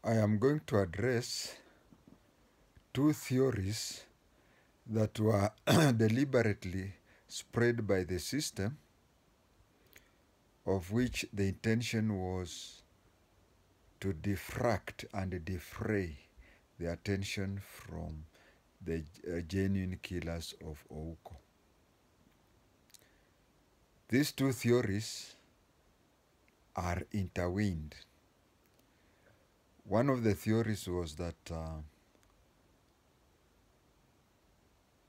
I am going to address two theories that were deliberately spread by the system, of which the intention was to diffract and defray the attention from the genuine killers of OUKO. These two theories are intertwined. One of the theories was that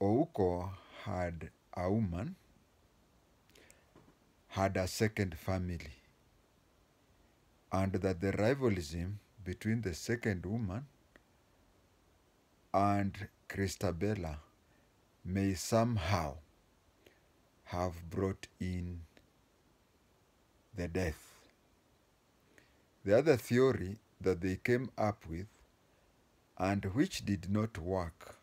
OUKO had a woman, had a second family, and that the rivalism between the second woman and Christabella may somehow have brought in the death. The other theory that they came up with, and which did not work,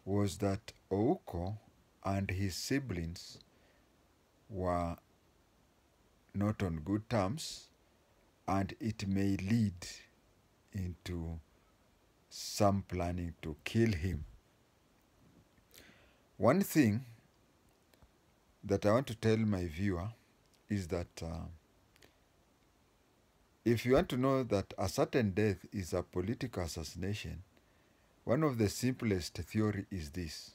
was that OUKO and his siblings were not on good terms, and it may lead into some planning to kill him. One thing that I want to tell my viewer is that if you want to know that a certain death is a political assassination, one of the simplest theory is this.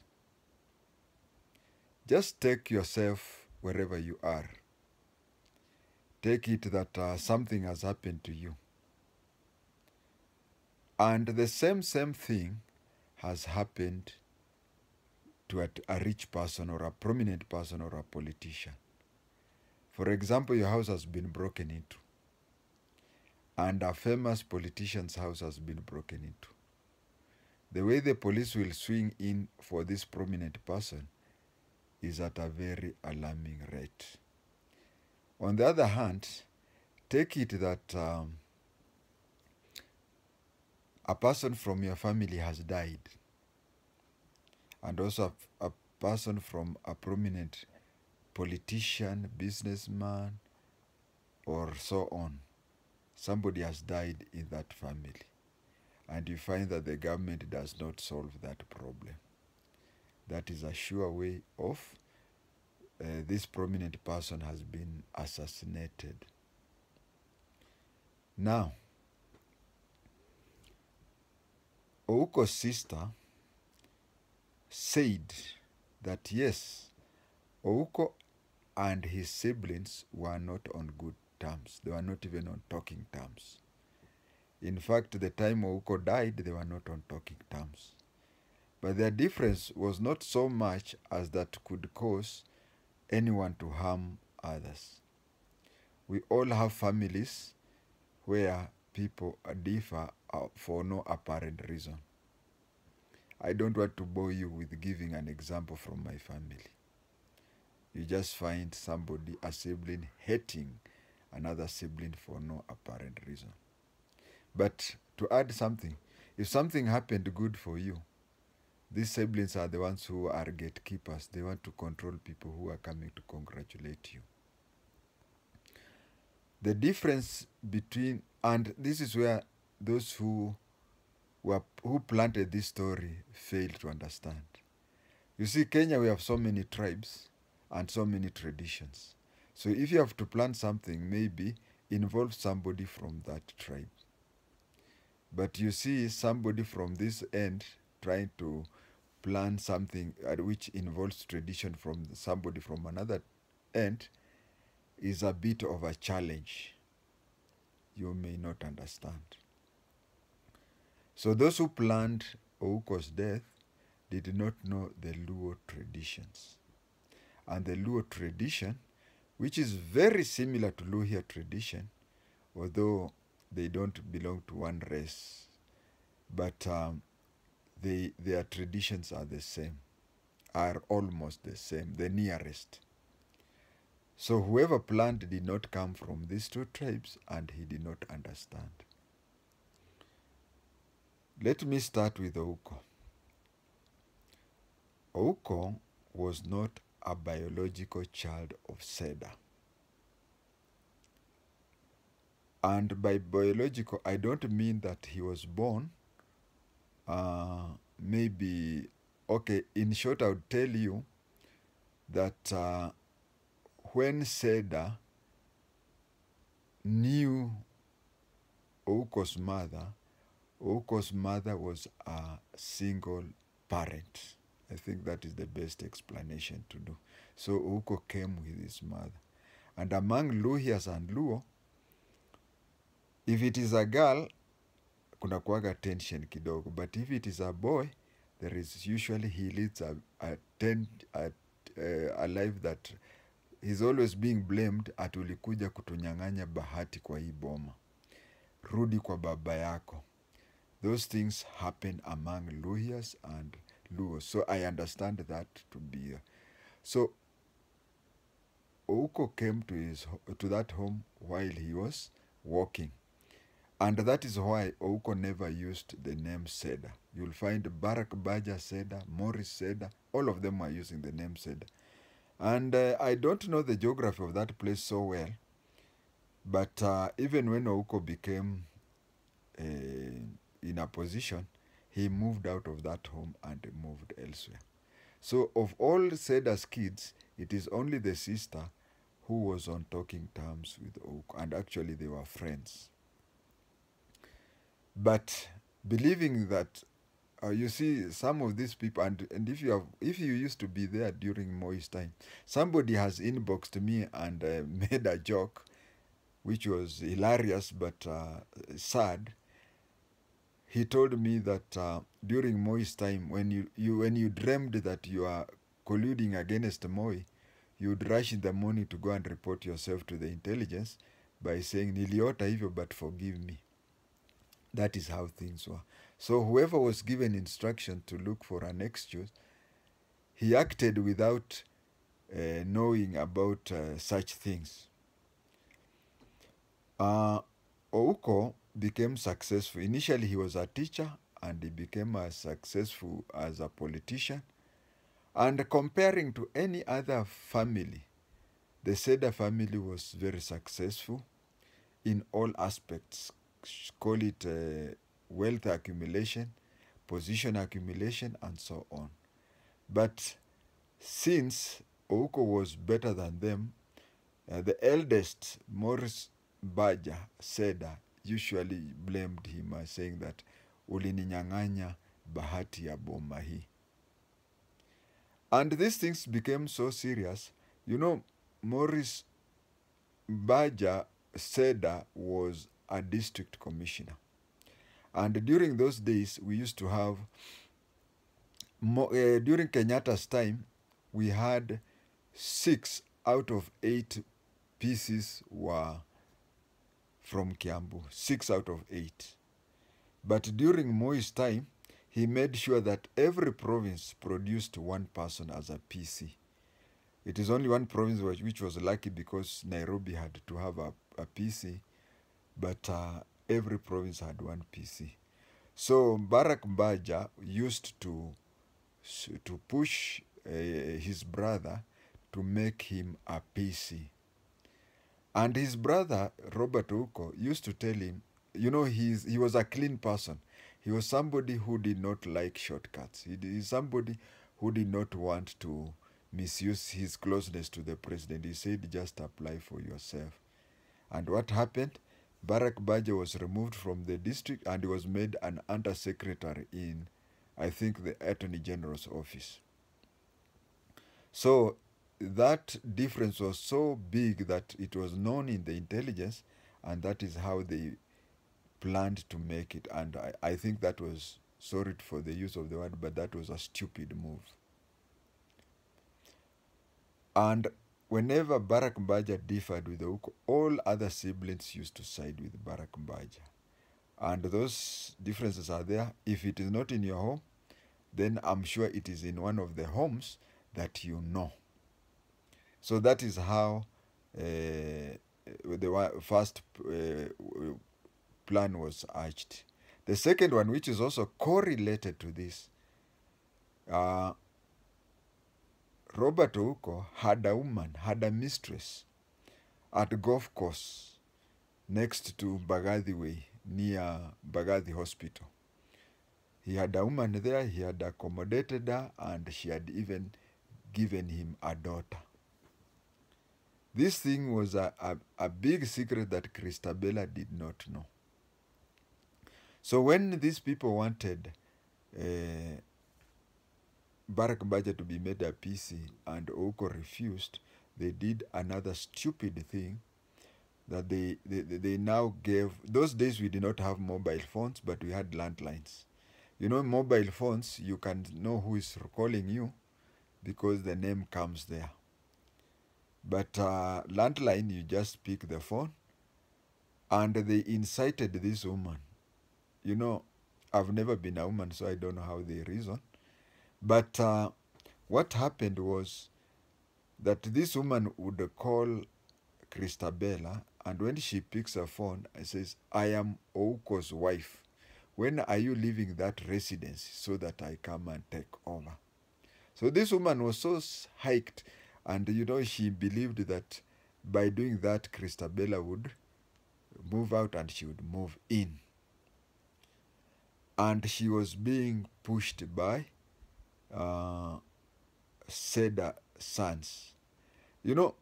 Just take yourself wherever you are. Take it that something has happened to you. And the same thing has happened to a rich person or a prominent person or a politician. For example, your house has been broken into, and a famous politician's house has been broken into. The way the police will swing in for this prominent person is at a very alarming rate. On the other hand, take it that a person from your family has died, and also a person from a prominent politician, businessman, or so on. Somebody has died in that family, and you find that the government does not solve that problem. That is a sure way of this prominent person has been assassinated. Now, OUKO's sister said that yes, OUKO and his siblings were not on good terms. They were not even on talking terms. In fact, the time OUKO died, they were not on talking terms. But their difference was not so much as that could cause anyone to harm others. We all have families where people differ for no apparent reason. I don't want to bore you with giving an example from my family. You just find somebody, a sibling, hating another sibling for no apparent reason. But to add something, if something happened good for you, these siblings are the ones who are gatekeepers. They want to control people who are coming to congratulate you. The difference between, and this is where those who planted this story failed to understand. You see, Kenya, we have so many tribes and so many traditions. So if you have to plan something, maybe involve somebody from that tribe. But you see somebody from this end trying to plan something which involves tradition from somebody from another end is a bit of a challenge. You may not understand. So those who planned OUKO's death did not know the Luo traditions. And the Luo tradition, which is very similar to Luhya tradition, although they don't belong to one race, but their traditions are the same, are almost the same, the nearest. So whoever planned did not come from these two tribes, and he did not understand. Let me start with OUKO. OUKO was not a biological child of Seda. And by biological, I don't mean that he was born. Maybe, okay, in short, I would tell you that when Seda knew Ouko's mother was a single parent. I think that is the best explanation to do. So Ouko came with his mother. And among Luhyas and Luo, if it is a girl, kuna kuwaga tension kidogo. But if it is a boy, there is usually he leads a life that he's always being blamed at ulikuja kutunyang'anya bahati kwa hii boma. Rudi kwa baba yako. Those things happen among Luhyas and Luos. So I understand that to be. So Ouko came to that home while he was walking. And that is why Ouko never used the name Seda. You'll find Barak Baja Seda, Morris Seda, all of them are using the name Seda. And I don't know the geography of that place so well, but even when Ouko became in a position, he moved out of that home and moved elsewhere. So of all Seda's kids, it is only the sister who was on talking terms with Ouko, and actually they were friends. But believing that, you see, some of these people, and if you used to be there during Moi's time, somebody has inboxed me and made a joke, which was hilarious but sad. He told me that during Moi's time, when you dreamed that you are colluding against Moi, you'd rush in the morning to go and report yourself to the intelligence by saying, Niliota hivyo, but forgive me. That is how things were. So whoever was given instruction to look for an excuse, he acted without knowing about such things. Ouko became successful. Initially, he was a teacher, and he became successful as a politician. And comparing to any other family, the Seda family was very successful in all aspects. Call it wealth accumulation, position accumulation, and so on. But since Ouko was better than them, the eldest, Morris Baja Seda, usually blamed him as saying that ulininyang'anya bahati ya boma hii. And these things became so serious. You know, Morris Baja Seda was a district commissioner. And during those days, we used to have, during Kenyatta's time, we had 6 out of 8 pieces were from Kiambu. 6 out of 8. But during Moi's time, he made sure that every province produced one person as a PC. It is only one province which was lucky because Nairobi had to have a PC, but every province had one PC. So Barak Baja used to push his brother to make him a PC. And his brother, Robert Ouko, used to tell him, you know, he was a clean person. He was somebody who did not like shortcuts. He is somebody who did not want to misuse his closeness to the president. He said, just apply for yourself. And what happened? Barak Baja was removed from the district and he was made an undersecretary in, I think, the Attorney General's office. So that difference was so big that it was known in the intelligence, and that is how they planned to make it. And I think that was, sorry for the use of the word, but that was a stupid move. And whenever Barak Baja differed with Ouko, all other siblings used to side with Barak Baja. And those differences are there. If it is not in your home, then I'm sure it is in one of the homes that you know. So that is how the first plan was hatched. The second one, which is also correlated to this, Robert Ouko had a woman, had a mistress at golf course next to Bagathi Way, near Bagathi Hospital. He had a woman there, he had accommodated her, and she had even given him a daughter. This thing was a big secret that Christabella did not know. So when these people wanted Barack Baja to be made a PC and OUKO refused, they did another stupid thing that they now gave. Those days we did not have mobile phones, but we had landlines. You know, mobile phones, you can know who is calling you because the name comes there. But landline, you just pick the phone, and they incited this woman. You know, I've never been a woman, so I don't know how they reason. But what happened was that this woman would call Christabella, and when she picks her phone, it says, "I am OUKO's wife. When are you leaving that residence so that I come and take over?" So this woman was so hyped, and you know, she believed that by doing that, Christabella would move out and she would move in. And she was being pushed by Seda sons. You know,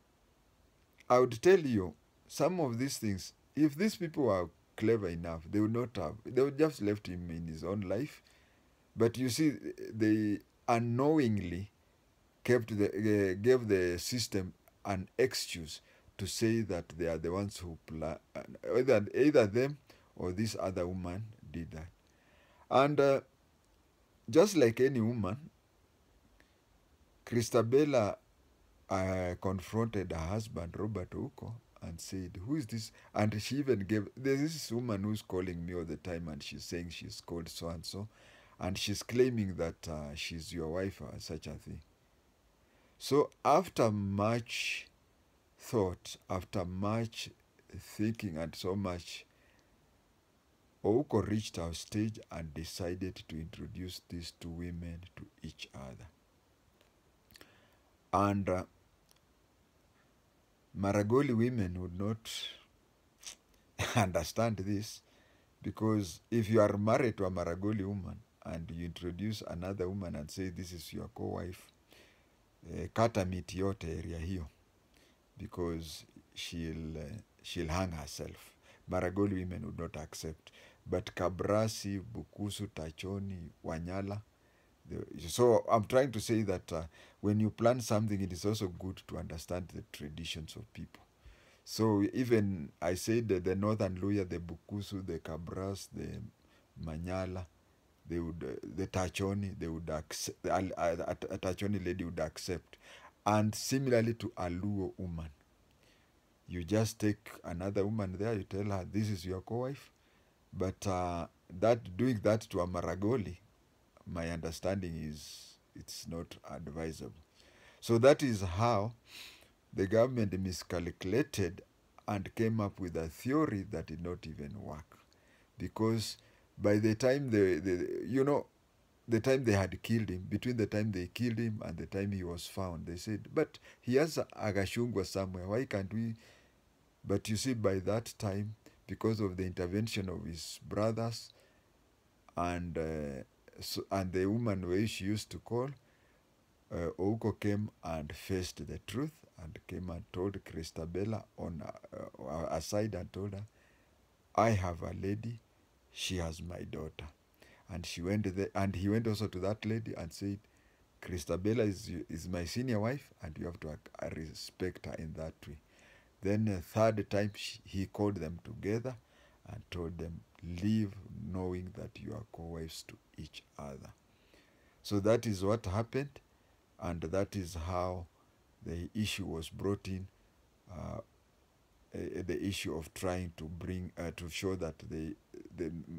I would tell you, some of these things, if these people were clever enough, they would not have. They would just left him in his own life. But you see, they unknowingly gave the system an excuse to say that they are the ones who plan. Either them or this other woman did that. And just like any woman, Christabella confronted her husband, Robert OUKO, and said, "Who is this?" And she even gave, there's this woman who's calling me all the time, and she's saying she's called so-and-so, and she's claiming that she's your wife or such a thing. So after much thought, after much thinking and so much, OUKO reached our stage and decided to introduce these two women to each other. And Maragoli women would not understand this, because if you are married to a Maragoli woman and you introduce another woman and say this is your co-wife, kata miti yote area hiyo, because she'll hang herself. Maragoli women would not accept. But Kabrasi, Bukusu, Tachoni, Wanyala. So I'm trying to say that when you plan something, it is also good to understand the traditions of people. So even I said that the Northern Luya, the Bukusu, the Kabras, the Manyala, they would, the Tachoni, they would accept, a Tachoni lady would accept. And similarly to a Luo woman, you just take another woman there, you tell her, this is your co-wife. But doing that to a Maragoli, my understanding is it's not advisable. So that is how the government miscalculated and came up with a theory that did not even work. Because by the time the time they had killed him, between the time they killed him and the time he was found, they said, but he has Agashungwa somewhere, why can't we? But you see, by that time, because of the intervention of his brothers and the woman where she used to call, OUKO came and faced the truth and came and told Christabella on her side and told her, I have a lady, she has my daughter. And she went there, and he went also to that lady and said, Christabella is my senior wife, and you have to respect her in that way. Then the third time, he called them together and told them, leave knowing that you are co-wives to each other. So that is what happened, and that is how the issue was brought in, the issue of trying to bring, to show that the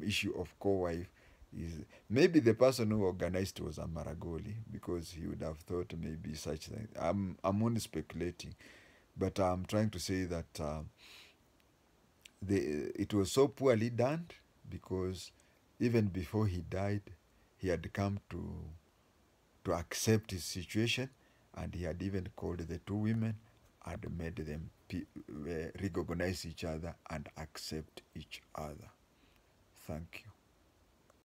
issue of co-wife is, maybe the person who organized was a Maragoli, because he would have thought maybe such thing. I'm only speculating, but I'm trying to say that it was so poorly done, because even before he died, he had come to accept his situation, and he had even called the two women and made them recognize each other and accept each other. Thank you.